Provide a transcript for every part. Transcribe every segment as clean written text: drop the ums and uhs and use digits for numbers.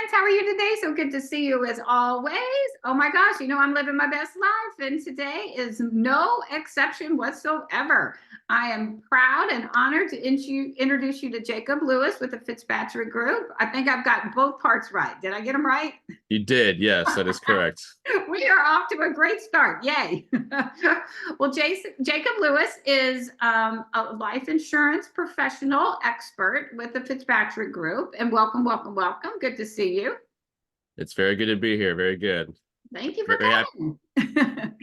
friends. How are you today? So good to see you as always. Oh my gosh, I'm living my best life, and today is no exception whatsoever. I am proud and honored to introduce you to Jacob Lewis with the Fitzpatrick Group. I think I've got both parts right. Did I get them right? You did, yes, that is correct. We are off to a great start. Yay. Well, Jacob Lewis is a life insurance professional expert with the Fitzpatrick Group. And welcome, welcome, welcome. Good to see you. It's very good to be here. Very good. Thank you for Very happy. coming.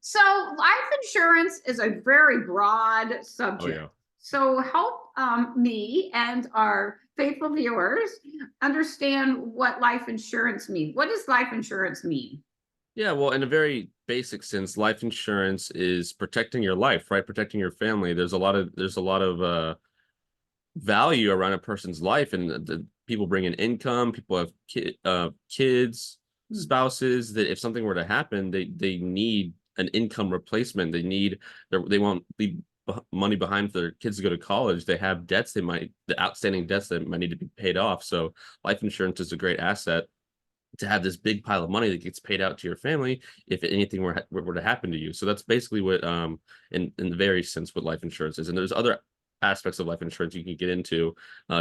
So life insurance is a very broad subject. Oh, yeah. So help me and our faithful viewers understand what life insurance means. What does life insurance mean? Yeah, well, in a very basic sense, life insurance is protecting your life, right? Protecting your family. There's a lot of value around a person's life, and the people bring in income. People have kids, spouses. That if something were to happen, they need an income replacement. They won't leave money behind for their kids to go to college. They have debts. The outstanding debts that might need to be paid off. So life insurance is a great asset to have this big pile of money that gets paid out to your family if anything were to happen to you. So that's basically what in the very sense what life insurance is. And there's other aspects of life insurance you can get into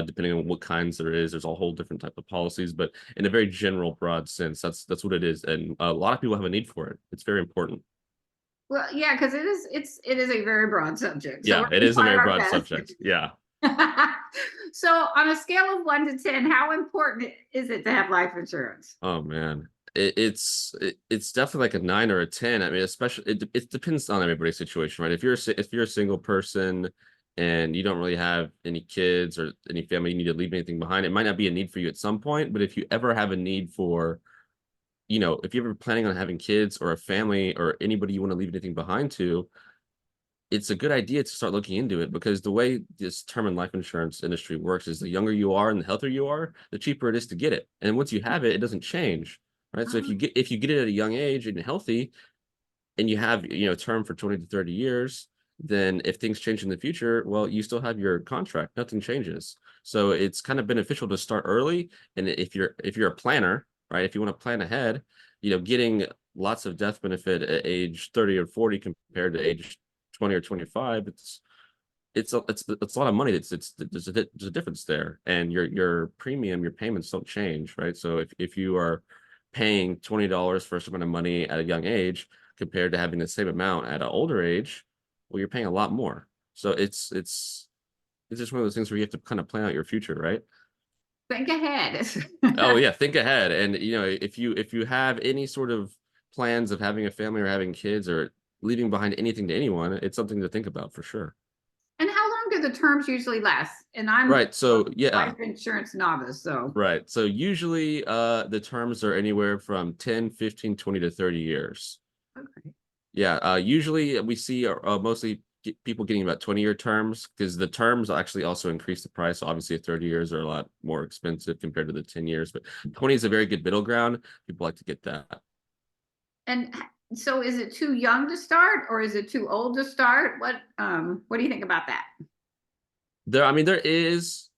depending on what kinds there is. There's a whole different type of policies, but in a very general broad sense, that's what it is. And a lot of people have a need for it. It's very important. Well, yeah, because it is a very broad subject. So Yeah, we're it going to is a try very our broad best. subject. Yeah. So on a scale of 1 to 10, how important is it to have life insurance? Oh man. It's definitely like a 9 or a 10. I mean, especially it depends on everybody's situation, right? If you're a single person and you don't really have any kids or any family you need to leave anything behind, it might not be a need for you at some point. But if you ever have a need for, if you're ever planning on having kids or a family or anybody you want to leave anything behind to, it's a good idea to start looking into it, because the way this term and life insurance industry works is the younger you are and the healthier you are, the cheaper it is to get it. And once you have it, it doesn't change, right? So if you get it at a young age and healthy, and you have a term for 20 to 30 years, then if things change in the future, well, you still have your contract. Nothing changes. So it's kind of beneficial to start early. And if you're a planner, right? If you want to plan ahead, getting lots of death benefit at age 30 or 40 compared to age 20 or 25, it's a lot of money. There's a difference there, and your premium, your payments don't change, right? So if you are paying $20 for some amount of money at a young age compared to having the same amount at an older age, well, you're paying a lot more. So it's just one of those things where you have to kind of plan out your future, right? Think ahead. Oh yeah, think ahead. And if you have any sort of plans of having a family or having kids or leaving behind anything to anyone, it's something to think about for sure. And how long do the terms usually last? And I'm Right. So a yeah. life insurance novice, so Right. So usually the terms are anywhere from 10, 15, 20 to 30 years. okay. Yeah. Usually we see mostly people getting about 20-year terms, because the terms actually also increase the price. So obviously 30 years are a lot more expensive compared to the 10 years, but 20 is a very good middle ground. People like to get that. And so is it too young to start, or is it too old to start? What do you think about that? There is,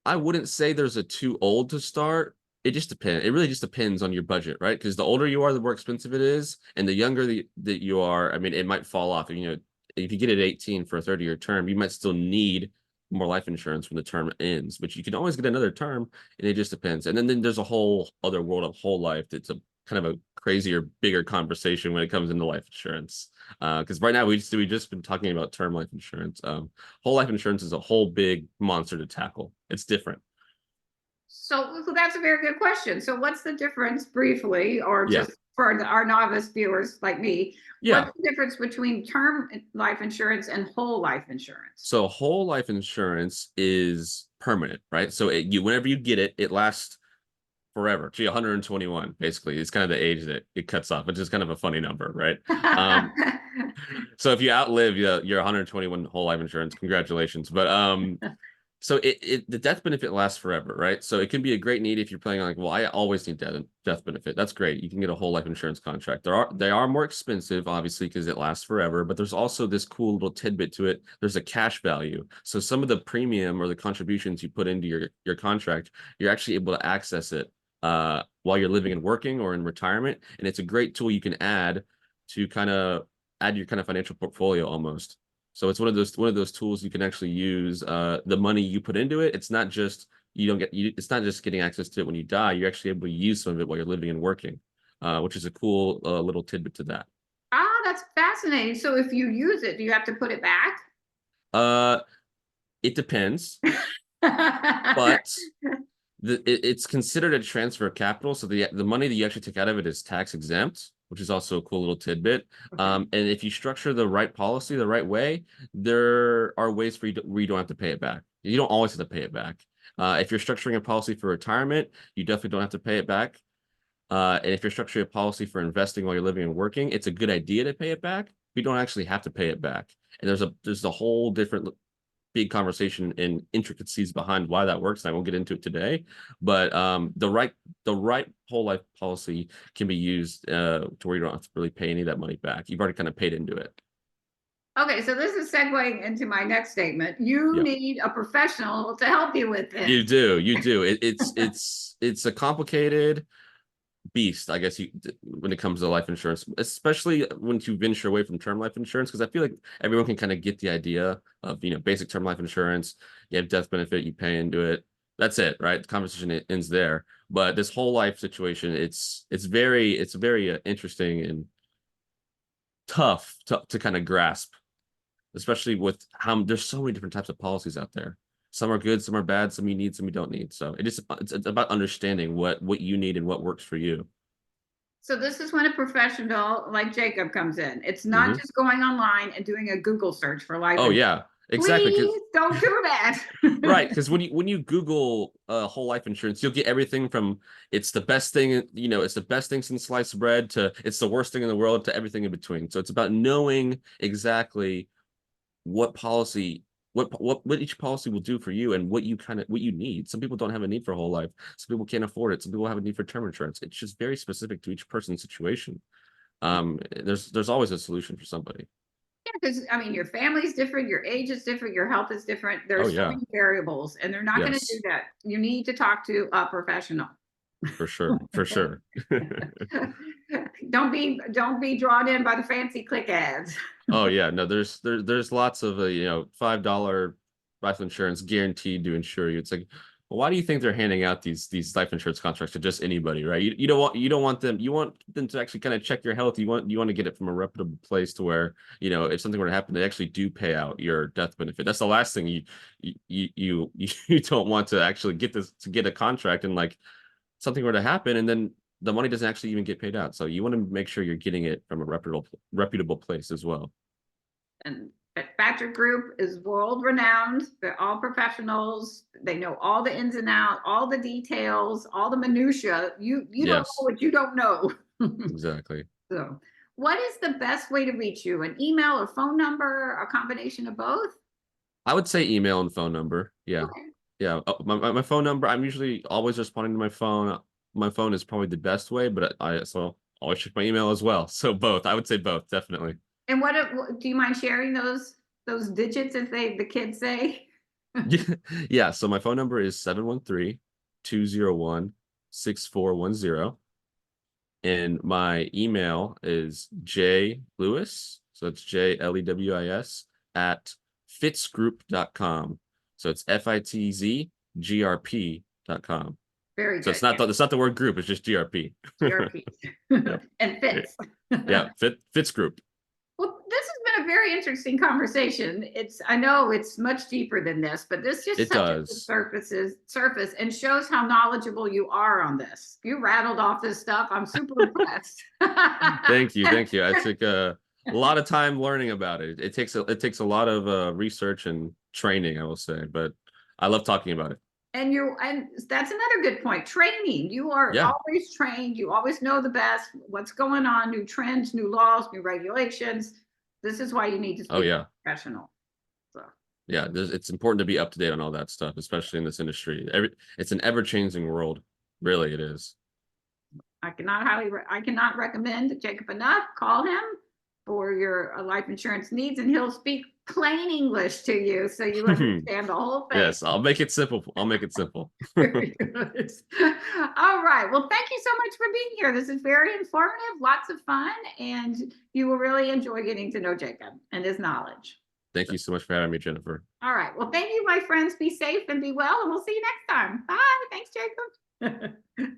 I wouldn't say there's a too old to start. It just depends. It really just depends on your budget, right? Because the older you are, the more expensive it is, and the younger that you are, I mean, it might fall off. If you get it at 18 for a 30-year term, you might still need more life insurance when the term ends, but you can always get another term, and it just depends. And then there's a whole other world of whole life that's a kind of a crazier, bigger conversation when it comes into life insurance. Because right now we just been talking about term life insurance. Whole life insurance is a whole big monster to tackle. It's different. So that's a very good question. So what's the difference briefly, or Yeah. just for our novice viewers like me, Yeah. what's the difference between term life insurance and whole life insurance? So whole life insurance is permanent, right? So whenever you get it, it lasts forever. Gee, 121 basically. It's kind of the age that it cuts off, which is kind of a funny number, right? So if you outlive your 121 whole life insurance, congratulations. But So the death benefit lasts forever, right? So it can be a great need if you're planning on like, well, I always need death benefit. That's great. You can get a whole life insurance contract. They are more expensive, obviously, because it lasts forever, but there's also this cool little tidbit to it. There's a cash value. So some of the premium or the contributions you put into your contract, you're actually able to access it while you're living and working or in retirement. And it's a great tool you can add to kind of add your kind of financial portfolio almost. So it's one of those tools you can actually use. The money you put into it, it's not just it's not just getting access to it when you die. You're actually able to use some of it while you're living and working, which is a cool little tidbit to that. Ah, that's fascinating. So if you use it, do you have to put it back? Uh, it depends, but it's considered a transfer of capital. So the money that you actually take out of it is tax exempt, which is also a cool little tidbit. Okay. And if you structure the right policy the right way, there are ways for where you don't have to pay it back. You don't always have to pay it back. If you're structuring a policy for retirement, you definitely don't have to pay it back. And if you're structuring a policy for investing while you're living and working, it's a good idea to pay it back. You don't actually have to pay it back. And there's a whole different big conversation and intricacies behind why that works. And I won't get into it today, but the right whole life policy can be used to where you don't have to really pay any of that money back. You've already kind of paid into it. Okay, so this is segueing into my next statement. You Yeah, need a professional to help you with this. you do. It's a complicated beast, I guess, when it comes to life insurance, especially when you venture away from term life insurance, because I feel like everyone can kind of get the idea of, basic term life insurance. You have death benefit, you pay into it. That's it, right? The conversation ends there. But this whole life situation, it's very interesting and tough to kind of grasp, especially with how there's so many different types of policies out there. Some are good, some are bad, some you need, some you don't need. So it's about understanding what you need and what works for you. So this is when a professional like Jacob comes in. It's not Hmm. just going online and doing a Google search for life Oh insurance. yeah, exactly. Please don't do that. Right, because when you Google whole life insurance, you'll get everything from it's the best thing, it's the best thing since sliced bread to it's the worst thing in the world to everything in between. So it's about knowing exactly what policy, what each policy will do for you and what you need. Some people don't have a need for whole life. Some people can't afford it. Some people have a need for term insurance. It's just very specific to each person's situation. There's always a solution for somebody. Because I mean, your family's different, your age is different, your health is different. Oh There's so yeah, many variables, and they're not going to do yes, that. You need to talk to a professional. for sure, for sure. Don't be drawn in by the fancy click ads. Oh yeah, no, there's lots of $5 life insurance guaranteed to insure you. It's like, well, why do you think they're handing out these life insurance contracts to just anybody, right? You don't want them, you want them to actually kind of check your health. You want to get it from a reputable place to where, if something were to happen, they actually do pay out your death benefit. That's the last thing you don't want to actually get a contract and like something were to happen and then the money doesn't actually even get paid out. So you want to make sure you're getting it from a reputable place as well. And Patrick Group is world renowned. They're all professionals. They know all the ins and outs, all the details, all the minutia. You don't know Yes, what you don't know. exactly. So, what is the best way to reach you? An email or phone number, a combination of both? I would say email and phone number. Yeah. Okay. Yeah. My phone number, I'm usually always responding to my phone. My phone is probably the best way, but I always check my email as well. So both. I would say both, definitely. And do you mind sharing those digits if the kids say? Yeah. Yeah. So my phone number is 713-201-6410. And my email is jlewis. So it's JLEWIS at fitzgroup.com. So it's FITZGRP.com. Very So good. it's not the word group, it's just GRP. GRP. Yep. And fits. Yeah, Fitz Group. Well, this has been a very interesting conversation. I know it's much deeper than this, but this just It touches the does. surface and shows how knowledgeable you are on this. You rattled off this stuff. I'm super impressed. Thank you. Thank you. I took a lot of time learning about it. It takes a lot of research and training, I will say, but I love talking about it. And that's another good point. Training. You are Yeah. always trained. You always know the best, what's going on, new trends, new laws, new regulations. This is why you need to Oh speak to yeah. a professional. So Yeah, it's important to be up to date on all that stuff, especially in this industry. It's an ever-changing world. Really, it is. I cannot recommend Jacob enough. Call him for your life insurance needs, and he'll speak plain English to you so you understand the whole thing. Yes, I'll make it simple. I'll make it simple. Very good. All right. Well, thank you so much for being here. This is very informative, lots of fun, and you will really enjoy getting to know Jacob and his knowledge. Thank you so much for having me, Jennifer. All right. Well, thank you, my friends. Be safe and be well, and we'll see you next time. Bye. Thanks, Jacob.